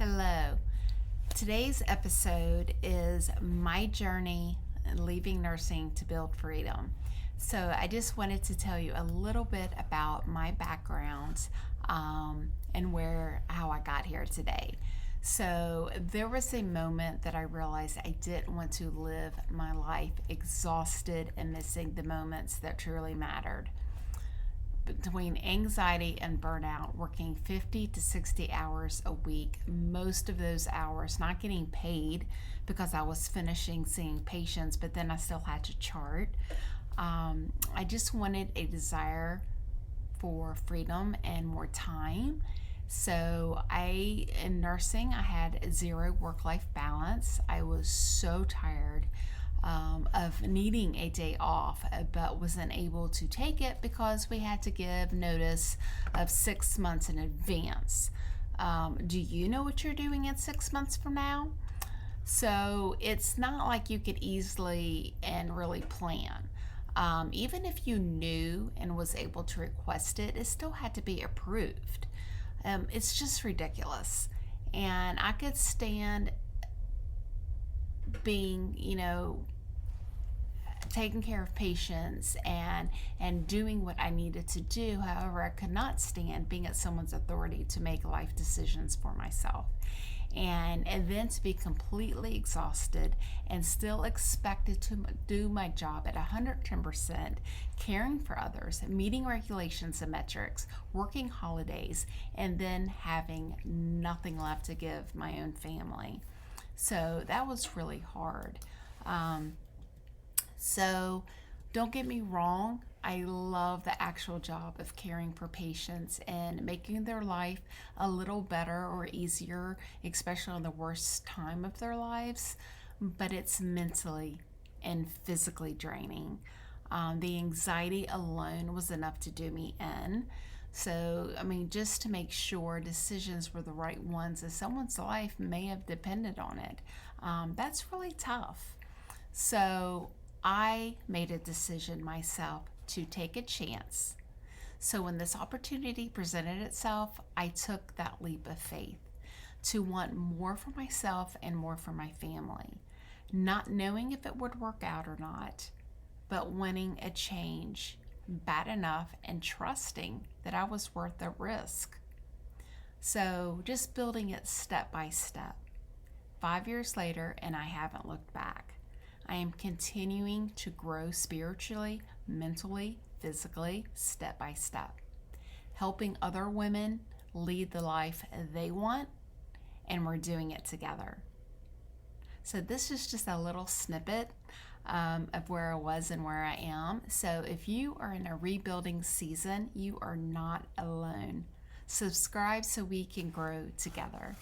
Hello. Today's episode is my journey leaving nursing to build freedom. So, I just wanted to tell you a little bit about my background and how I got here today. So, there was a moment that I realized I didn't want to live my life exhausted and missing the moments that truly mattered. Between anxiety and burnout, working 50 to 60 hours a week, most of those hours not getting paid because I was finishing seeing patients, but then I still had to chart. I just wanted a desire for freedom and more time. So in nursing, I had zero work-life balance. I was so tired of needing a day off, but wasn't able to take it because we had to give notice of 6 months in advance. Do you know what you're doing in 6 months from now? So it's not like you could easily and really plan. Even if you knew and was able to request it, it still had to be approved. It's just ridiculous. And I could stand being, taking care of patients and doing what I needed to do. However, I could not stand being at someone's authority to make life decisions for myself. And then to be completely exhausted and still expected to do my job at 110%, caring for others, meeting regulations and metrics, working holidays, and then having nothing left to give my own family. So that was really hard. So don't get me wrong, I love the actual job of caring for patients and making their life a little better or easier, especially in the worst time of their lives, but it's mentally and physically draining. The anxiety alone was enough to do me in. So, just to make sure decisions were the right ones, as someone's life may have depended on it, that's really tough. So, I made a decision myself to take a chance. So when this opportunity presented itself, I took that leap of faith to want more for myself and more for my family, not knowing if it would work out or not, but wanting a change bad enough and trusting that I was worth the risk. So just building it step by step. 5 years later, and I haven't looked back. I am continuing to grow spiritually, mentally, physically, step by step, helping other women lead the life they want, and we're doing it together. So this is just a little snippet of where I was and where I am. So if you are in a rebuilding season, you are not alone. Subscribe so we can grow together.